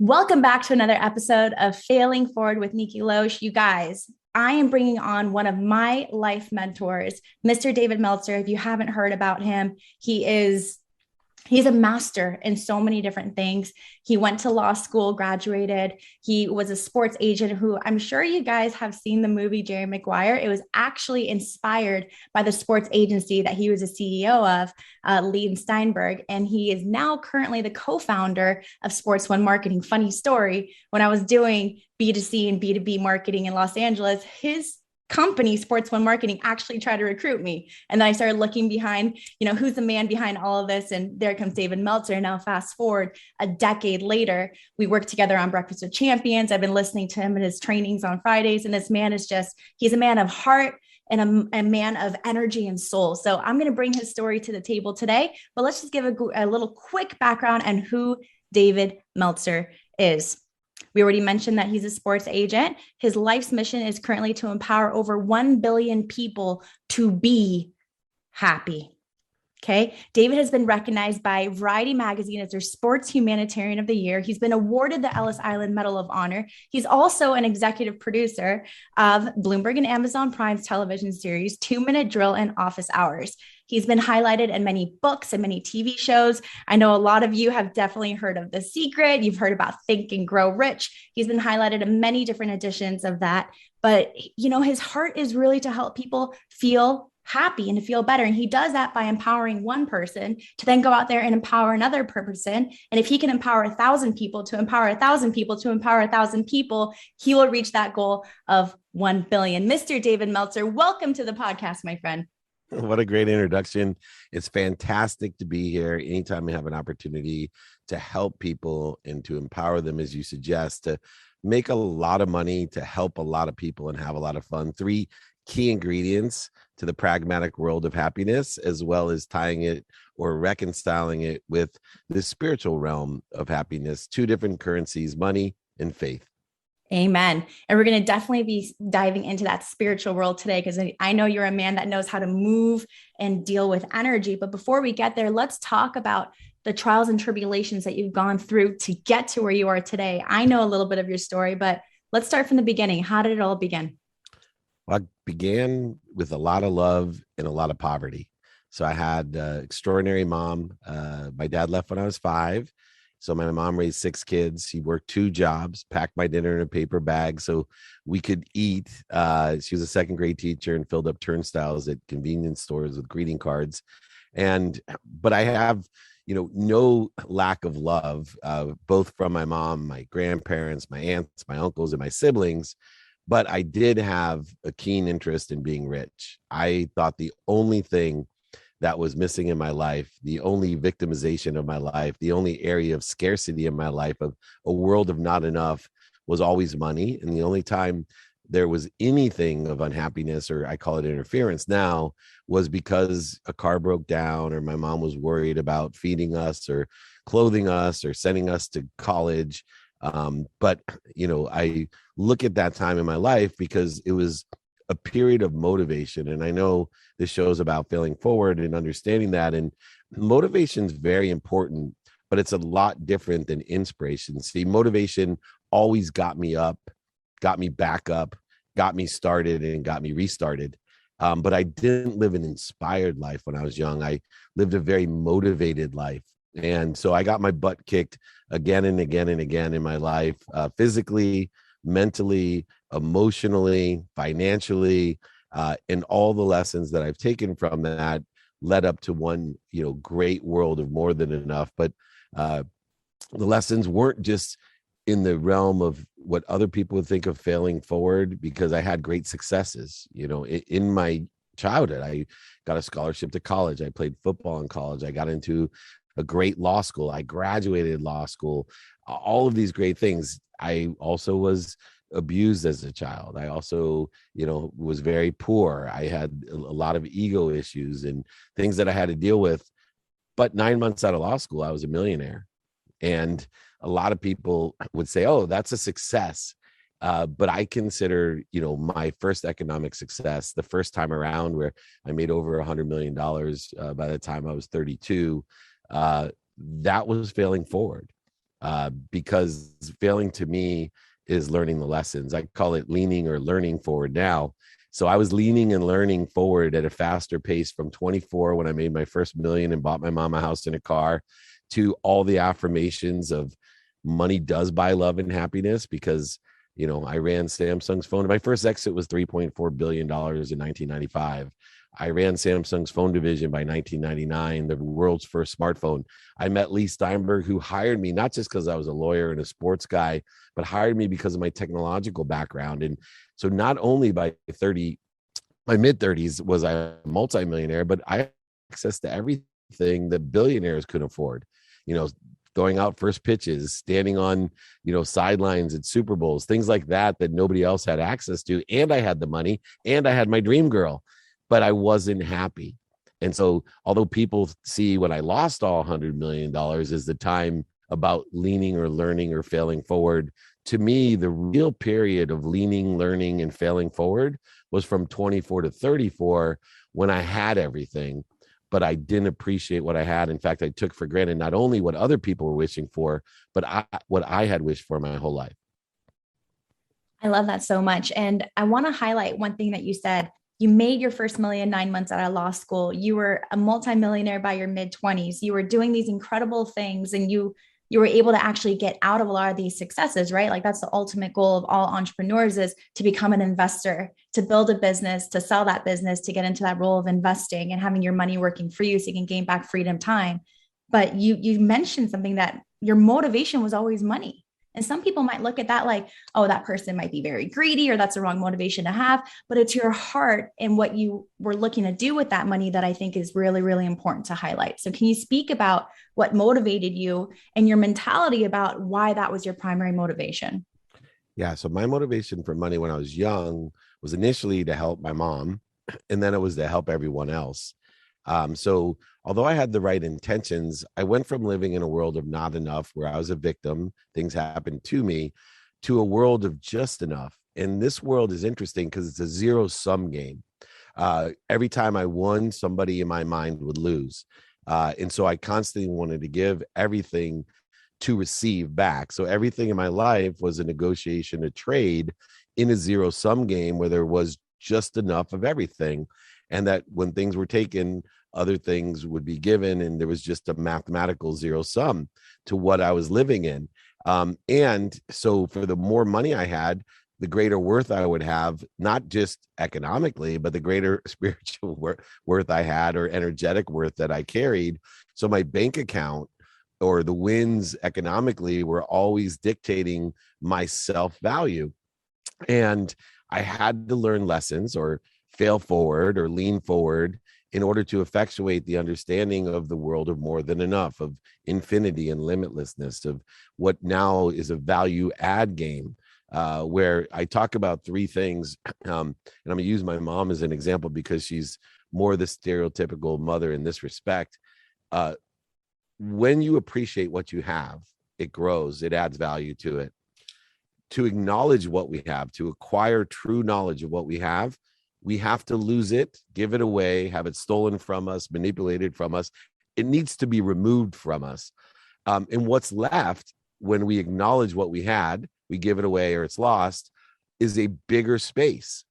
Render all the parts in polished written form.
Welcome back to another episode of Failing Forward with Nikou. You guys, I am bringing on one of my life mentors, Mr. David Meltzer. If you haven't heard about him, he's a master in so many different things. He went to law school, graduated. He was a sports agent who I'm sure you guys have seen the movie Jerry Maguire. It was actually inspired by the sports agency that he was a CEO of, Leigh Steinberg. And he is now currently the co-founder of Sports One Marketing. Funny story, when I was doing B2C and B2B marketing in Los Angeles, his company, Sports One Marketing, actually tried to recruit me. And then I started looking behind, who's the man behind all of this? And there comes David Meltzer. Now, fast forward a decade later, we worked together on Breakfast with Champions. I've been listening to him in his trainings on Fridays. And this man is he's a man of heart and a man of energy and soul. So I'm going to bring his story to the table today, but let's just give a little quick background on who David Meltzer is. We already mentioned that he's a sports agent. His life's mission is currently to empower over 1 billion people to be happy. Okay. David has been recognized by Variety Magazine as their Sports Humanitarian of the Year. He's been awarded the Ellis Island Medal of Honor. He's also an executive producer of Bloomberg and Amazon Prime's television series, 2-Minute Drill and Office Hours. He's been highlighted in many books and many TV shows. I know a lot of you have definitely heard of The Secret. You've heard about Think and Grow Rich. He's been highlighted in many different editions of that. But, his heart is really to help people feel happy and to feel better. And he does that by empowering one person to then go out there and empower another person. And if he can empower 1,000 people to empower 1,000 people to empower 1,000 people, he will reach that goal of 1 billion. Mr. David Meltzer, welcome to the podcast, my friend. What a great introduction. It's fantastic to be here. Anytime we have an opportunity to help people and to empower them, as you suggest, to make a lot of money, to help a lot of people and have a lot of fun. 3 key ingredients to the pragmatic world of happiness, as well as tying it or reconciling it with the spiritual realm of happiness. 2 different currencies, money and faith. Amen. And we're going to definitely be diving into that spiritual world today, because I know you're a man that knows how to move and deal with energy. But before we get there, let's talk about the trials and tribulations that you've gone through to get to where you are today. I know a little bit of your story, but let's start from the beginning. How did it all begin? Well, I began with a lot of love and a lot of poverty. So I had an extraordinary mom. My dad left when I was 5. So my mom raised 6 kids. He worked 2 jobs, packed my dinner in a paper bag so we could eat. She was a 2nd grade teacher and filled up turnstiles at convenience stores with greeting cards. But I have, no lack of love, both from my mom, my grandparents, my aunts, my uncles, and my siblings. But I did have a keen interest in being rich. I thought the only thing that was missing in my life, the only victimization of my life, the only area of scarcity in my life, of a world of not enough, was always money. And the only time there was anything of unhappiness, or I call it interference now, was because a car broke down, or my mom was worried about feeding us or clothing us or sending us to college. But I look at that time in my life because it was a period of motivation. And I know this show is about failing forward and understanding that. And motivation is very important, but it's a lot different than inspiration. See, motivation always got me up, got me back up, got me started, and got me restarted. But I didn't live an inspired life when I was young. I lived a very motivated life. And so I got my butt kicked again and again and again in my life, physically, mentally, emotionally, financially, and all the lessons that I've taken from that led up to one, great world of more than enough. But the lessons weren't just in the realm of what other people would think of failing forward, because I had great successes. In my childhood, I got a scholarship to college. I played football in college. I got into a great law school. I graduated law school. All of these great things. I also was abused as a child. I also, was very poor. I had a lot of ego issues and things that I had to deal with. But 9 months out of law school, I was a millionaire. And a lot of people would say, oh, that's a success. But I consider, my first economic success, the first time around, where I made over $100 million by the time I was 32, that was failing forward. because failing to me is learning the lessons. I call it leaning or learning forward now. So I was leaning and learning forward at a faster pace from 24 when I made my first million and bought my mom a house and a car, to all the affirmations of money does buy love and happiness, because I ran Samsung's phone. My first exit was $3.4 billion in 1995. I ran Samsung's phone division by 1999, the world's first smartphone. I met Leigh Steinberg, who hired me, not just because I was a lawyer and a sports guy, but hired me because of my technological background. And so not only by my mid 30s was I a multimillionaire, but I had access to everything that billionaires could afford. Going out first pitches, standing on, sidelines at Super Bowls, things like that nobody else had access to. And I had the money and I had my dream girl, but I wasn't happy. And so although people see when I lost all $100 million as the time about leaning or learning or failing forward, to me, the real period of leaning, learning, and failing forward was from 24 to 34, when I had everything, but I didn't appreciate what I had. In fact, I took for granted not only what other people were wishing for, but what I had wished for my whole life. I love that so much. And I want to highlight one thing that you said. You made your first million 9 months out of law school. You were a multimillionaire by your mid 20s. You were doing these incredible things, and you were able to actually get out of a lot of these successes, right? Like that's the ultimate goal of all entrepreneurs, is to become an investor, to build a business, to sell that business, to get into that role of investing and having your money working for you so you can gain back freedom time. But you mentioned something, that your motivation was always money. And some people might look at that like, oh, that person might be very greedy, or that's the wrong motivation to have. But it's your heart and what you were looking to do with that money that I think is really, really important to highlight. So can you speak about what motivated you and your mentality about why that was your primary motivation? Yeah. So my motivation for money when I was young was initially to help my mom, and then it was to help everyone else. So although I had the right intentions, I went from living in a world of not enough, where I was a victim, things happened to me, to a world of just enough. And this world is interesting because it's a zero-sum game. Every time I won, somebody in my mind would lose. And so I constantly wanted to give everything to receive back. So everything in my life was a negotiation, a trade in a zero-sum game where there was just enough of everything. And that when things were taken, other things would be given. And there was just a mathematical zero sum to what I was living in. And so for the more money I had, the greater worth I would have, not just economically, but the greater spiritual worth I had, or energetic worth that I carried. So my bank account, or the wins economically, were always dictating my self-value. And I had to learn lessons, or fail forward, or lean forward, in order to effectuate the understanding of the world of more than enough, of infinity and limitlessness, of what now is a value add game, where I talk about three things. And I'm going to use my mom as an example because she's more the stereotypical mother in this respect. When you appreciate what you have, it grows, it adds value to it. To acknowledge what we have, to acquire true knowledge of what we have to lose it, give it away, have it stolen from us, manipulated from us. It needs to be removed from us. And what's left when we acknowledge what we had, we give it away or it's lost, is a bigger space.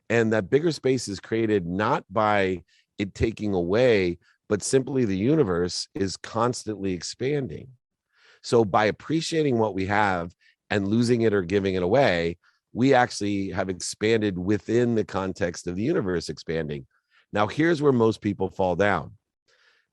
And that bigger space is created not by it taking away, but simply the universe is constantly expanding. So by appreciating what we have and losing it or giving it away, we actually have expanded within the context of the universe expanding. Now, here's where most people fall down.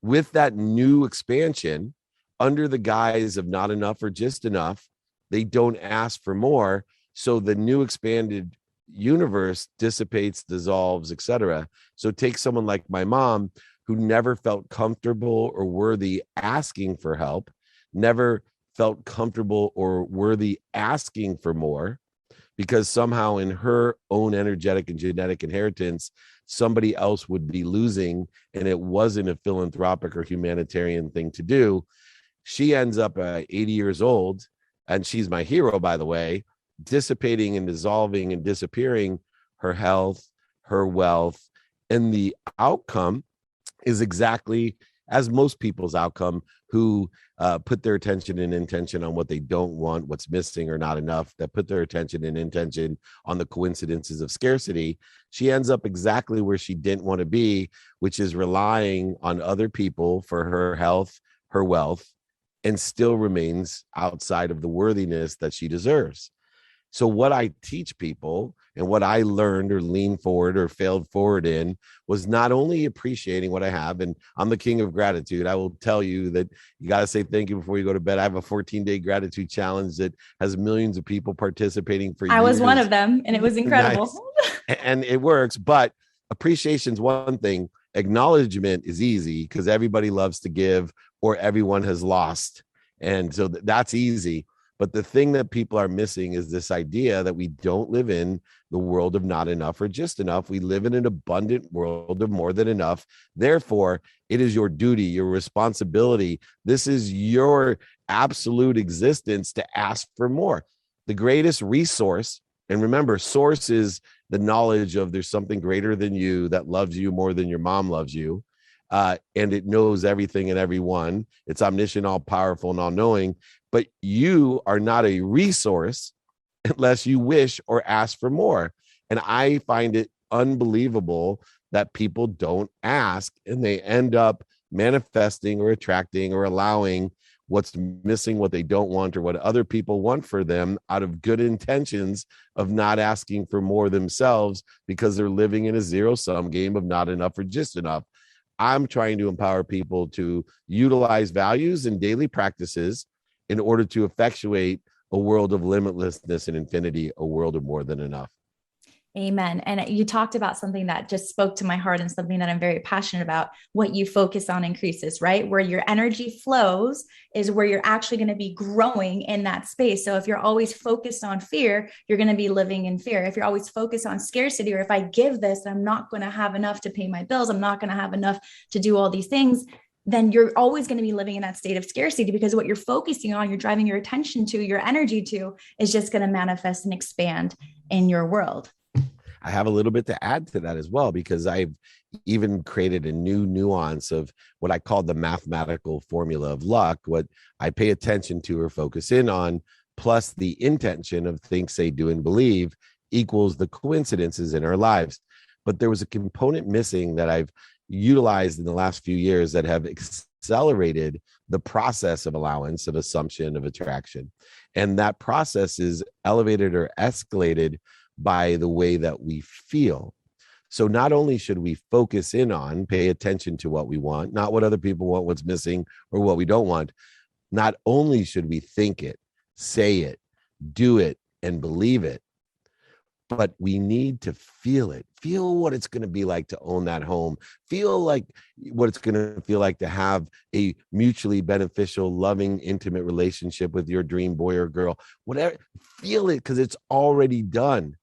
With that new expansion, under the guise of not enough or just enough, they don't ask for more. So the new expanded universe dissipates, dissolves, etc. So take someone like my mom, who never felt comfortable or worthy asking for help, never felt comfortable or worthy asking for more, because somehow in her own energetic and genetic inheritance, somebody else would be losing, and it wasn't a philanthropic or humanitarian thing to do. She ends up at 80 years old, and she's my hero, by the way, dissipating and dissolving and disappearing her health, her wealth, and the outcome is exactly as most people's outcome who put their attention and intention on what they don't want, what's missing or not enough, that put their attention and intention on the coincidences of scarcity, she ends up exactly where she didn't want to be, which is relying on other people for her health, her wealth, and still remains outside of the worthiness that she deserves. So what I teach people and what I learned or leaned forward or failed forward in was not only appreciating what I have, and I'm the king of gratitude. I will tell you that you got to say thank you before you go to bed. I have a 14-day gratitude challenge that has millions of people participating for years. I was one of them, and it was incredible. Nice. And it works, but appreciation is one thing. Acknowledgement is easy because everybody loves to give or everyone has lost. And so that's easy. But the thing that people are missing is this idea that we don't live in the world of not enough or just enough. We live in an abundant world of more than enough. Therefore, it is your duty, your responsibility. This is your absolute existence to ask for more. The greatest resource, and remember, source is the knowledge of there's something greater than you that loves you more than your mom loves you. And it knows everything and everyone. It's omniscient, all powerful, and all knowing. But you are not a resource unless you wish or ask for more. And I find it unbelievable that people don't ask and they end up manifesting or attracting or allowing what's missing, what they don't want, or what other people want for them out of good intentions of not asking for more themselves because they're living in a zero-sum game of not enough or just enough. I'm trying to empower people to utilize values and daily practices in order to effectuate a world of limitlessness and infinity, a world of more than enough. Amen. And you talked about something that just spoke to my heart and something that I'm very passionate about. What you focus on increases, right? Where your energy flows is where you're actually going to be growing in that space. So if you're always focused on fear, you're going to be living in fear. If you're always focused on scarcity, or if I give this, I'm not going to have enough to pay my bills, I'm not going to have enough to do all these things, then you're always going to be living in that state of scarcity, because what you're focusing on, you're driving your attention to, your energy to, is just going to manifest and expand in your world. I have a little bit to add to that as well, because I've even created a new nuance of what I call the mathematical formula of luck, what I pay attention to or focus in on, plus the intention of think, say, do, and believe equals the coincidences in our lives. But there was a component missing that I've utilized in the last few years that have accelerated the process of allowance, of assumption, of attraction. And that process is elevated or escalated by the way that we feel. So not only should we focus in on, pay attention to what we want, not what other people want, what's missing, or what we don't want. Not only should we think it, say it, do it, and believe it, but we need to feel it. Feel what it's going to be like to own that home. Feel like what it's going to feel like to have a mutually beneficial, loving, intimate relationship with your dream boy or girl. Whatever, feel it, because it's already done.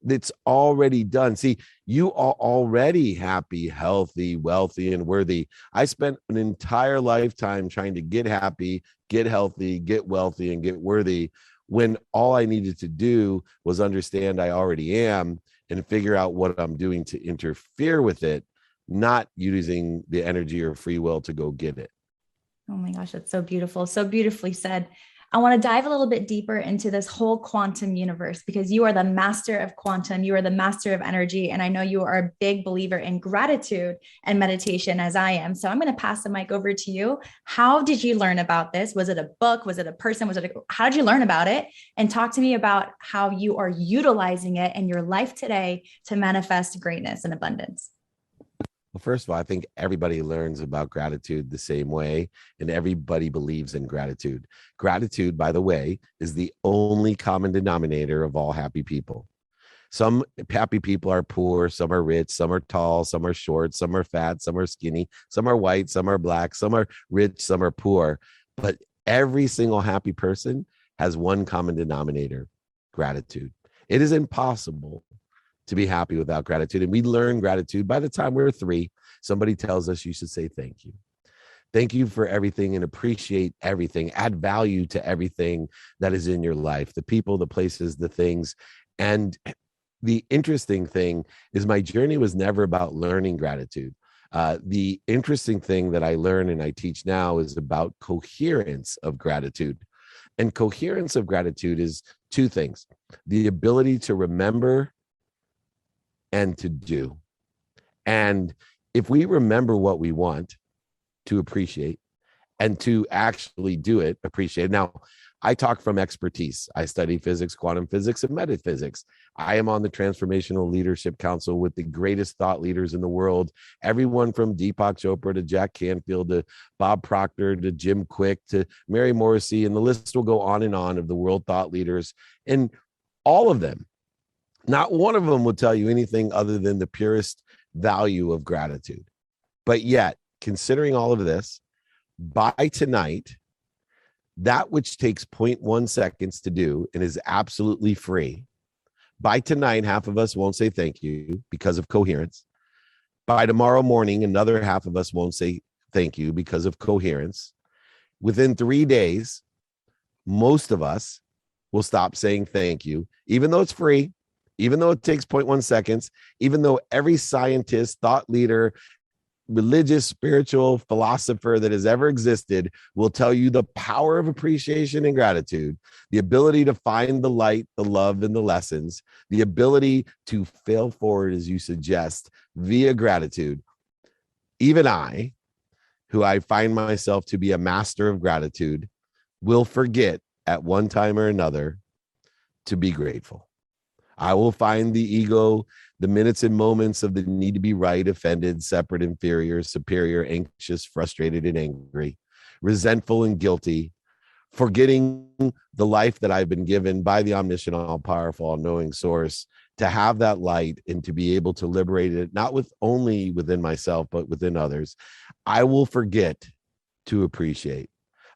It's already done. See, you are already happy, healthy, wealthy, and worthy. I spent an entire lifetime trying to get happy, get healthy, get wealthy, and get worthy, when all I needed to do was understand I already am and figure out what I'm doing to interfere with it, not using the energy or free will to go get it. Oh my gosh, that's so beautiful. So beautifully said. I want to dive a little bit deeper into this whole quantum universe, because you are the master of quantum. You are the master of energy. And I know you are a big believer in gratitude and meditation, as I am. So I'm going to pass the mic over to you. How did you learn about this? Was it a book? Was it a person? How did you learn about it? And talk to me about how you are utilizing it in your life today to manifest greatness and abundance. Well, first of all, I think everybody learns about gratitude the same way, and everybody believes in gratitude. Gratitude, by the way, is the only common denominator of all happy people. Some happy people are poor, some are rich, some are tall, some are short, some are fat, some are skinny, some are white, some are black, some are rich, some are poor. But every single happy person has one common denominator: gratitude. It is impossible to be happy without gratitude. And we learn gratitude by the time we're 3. Somebody tells us you should say thank you. Thank you for everything, and appreciate everything. Add value to everything that is in your life, the people, the places, the things. And the interesting thing is my journey was never about learning gratitude. The interesting thing that I learn and I teach now is about coherence of gratitude. And coherence of gratitude is two things: the ability to remember and to do. And if we remember what we want to appreciate and to actually do it, appreciate it. Now, I talk from expertise. I study physics, quantum physics, and metaphysics. I am on the Transformational Leadership Council with the greatest thought leaders in the world. Everyone from Deepak Chopra to Jack Canfield to Bob Proctor to Jim Quick to Mary Morrissey, and the list will go on and on of the world thought leaders. And all of them, not one of them will tell you anything other than the purest value of gratitude. But yet, considering all of this, by tonight, that which takes 0.1 seconds to do and is absolutely free, by tonight, half of us won't say thank you because of coherence. By tomorrow morning, another half of us won't say thank you because of coherence. Within 3 days, most of us will stop saying thank you, even though it's free, even though it takes 0.1 seconds, even though every scientist, thought leader, religious, spiritual philosopher that has ever existed will tell you the power of appreciation and gratitude, the ability to find the light, the love, and the lessons, the ability to fail forward, as you suggest, via gratitude. Even I, who I find myself to be a master of gratitude, will forget at one time or another to be grateful. I will find the ego, the minutes and moments of the need to be right, offended, separate, inferior, superior, anxious, frustrated, and angry, resentful and guilty, forgetting the life that I've been given by the omniscient, all-powerful, all-knowing source, to have that light and to be able to liberate it, not with only within myself, but within others. I will forget to appreciate.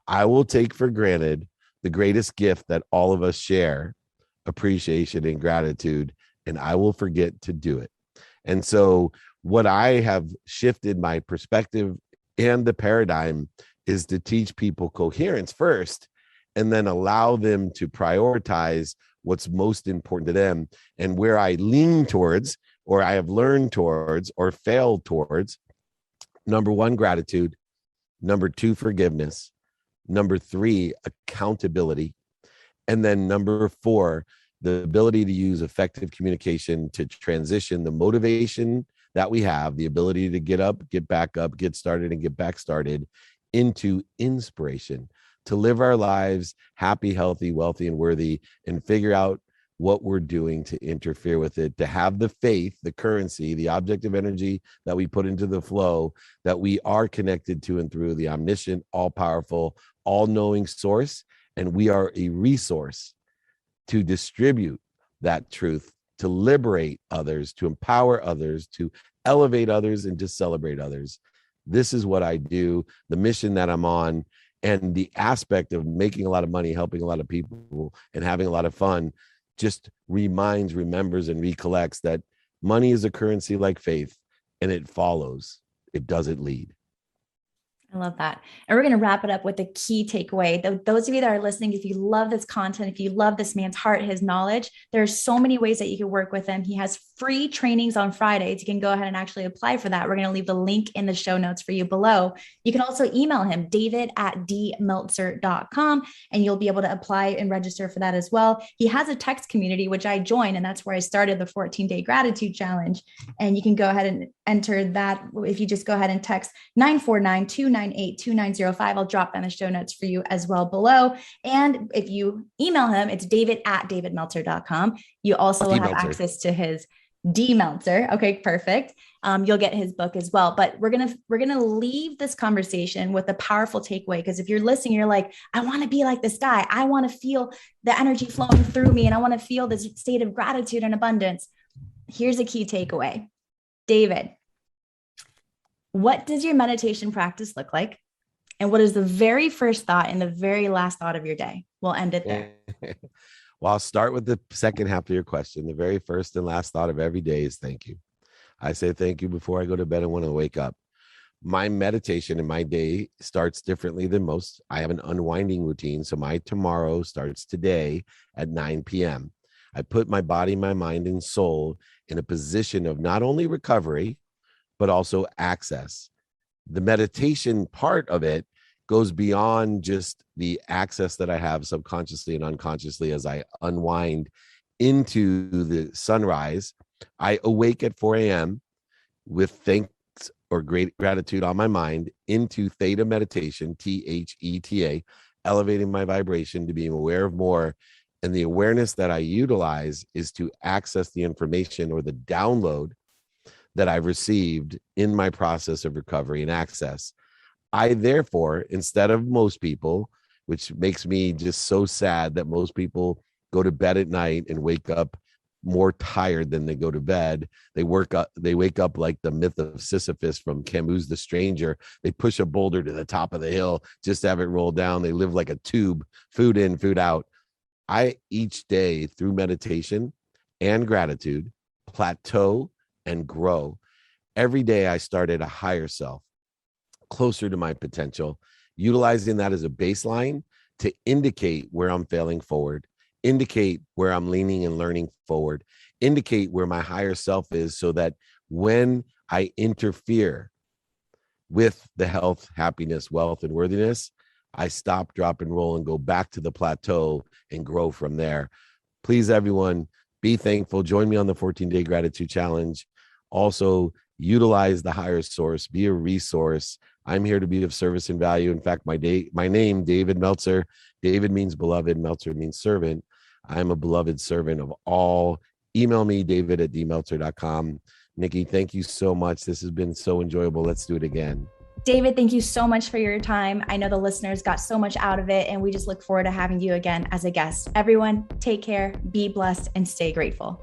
I will take for granted the greatest gift that all of us share, appreciation and gratitude, and I will forget to do it. And so what I have shifted my perspective and the paradigm is to teach people coherence first, and then allow them to prioritize what's most important to them. And where I lean towards, or I have learned towards, or failed towards: number one, gratitude; number two, forgiveness; number three, accountability; and then number four, the ability to use effective communication to transition the motivation that we have, the ability to get up, get back up, get started, and get back started, into inspiration to live our lives happy, healthy, wealthy, and worthy, and figure out what we're doing to interfere with it, to have the faith, the currency, the objective energy that we put into the flow, that we are connected to and through the omniscient, all-powerful, all-knowing source, and we are a resource to distribute that truth, to liberate others, to empower others, to elevate others, and to celebrate others. This is what I do, the mission that I'm on, and the aspect of making a lot of money, helping a lot of people, and having a lot of fun just reminds, remembers, and recollects that money is a currency like faith, and it follows. It doesn't lead. I love that. And we're going to wrap it up with a key takeaway. Those of you that are listening, if you love this content, if you love this man's heart, his knowledge, there's so many ways that you can work with him. He has free trainings on Fridays. You can go ahead and actually apply for that. We're going to leave the link in the show notes for you below. You can also email him, david@dmeltzer.com, and you'll be able to apply and register for that as well. He has a text community, which I joined, and that's where I started the 14-day gratitude challenge. And you can go ahead and enter that if you just go ahead and text 949-298-2905. I'll drop down the show notes for you as well below. And if you email him, it's david@davidmeltzer.com. You also will have access to his D Meltzer. Okay, perfect. You'll get his book as well. But we're gonna leave this conversation with a powerful takeaway, because if you're listening, you're like, I want to be like this guy. I want to feel the energy flowing through me, and I want to feel this state of gratitude and abundance. Here's a key takeaway. David, what does your meditation practice look like? And what is the very first thought and the very last thought of your day? We'll end it there. Well, I'll start with the second half of your question. The very first and last thought of every day is thank you. I say thank you before I go to bed and when I wake up. My meditation in my day starts differently than most. I have an unwinding routine. So my tomorrow starts today at 9 p.m. I put my body, my mind, and soul in a position of not only recovery, but also access. The meditation part of it goes beyond just the access that I have subconsciously and unconsciously as I unwind into the sunrise. I awake at 4 a.m. with thanks or great gratitude on my mind into theta meditation, THETA, elevating my vibration to being aware of more. And the awareness that I utilize is to access the information or the download that I've received in my process of recovery and access. I therefore, instead of most people, which makes me just so sad that most people go to bed at night and wake up more tired than they go to bed. They wake up like the myth of Sisyphus from Camus' The Stranger. They push a boulder to the top of the hill just to have it roll down. They live like a tube, food in, food out. I each day through meditation and gratitude plateau and grow. Every day I start at a higher self, closer to my potential, utilizing that as a baseline to indicate where I'm failing forward, indicate where I'm leaning and learning forward, indicate where my higher self is, so that when I interfere with the health, happiness, wealth, and worthiness, I stop, drop, and roll and go back to the plateau and grow from there. Please, everyone, be thankful. Join me on the 14-day gratitude challenge. Also, utilize the higher source, be a resource. I'm here to be of service and value. In fact, my name, David Meltzer. David means beloved. Meltzer means servant. I'm a beloved servant of all. Email me, david@dmeltzer.com. Nikki, thank you so much. This has been so enjoyable. Let's do it again. David, thank you so much for your time. I know the listeners got so much out of it, and we just look forward to having you again as a guest. Everyone, take care, be blessed, and stay grateful.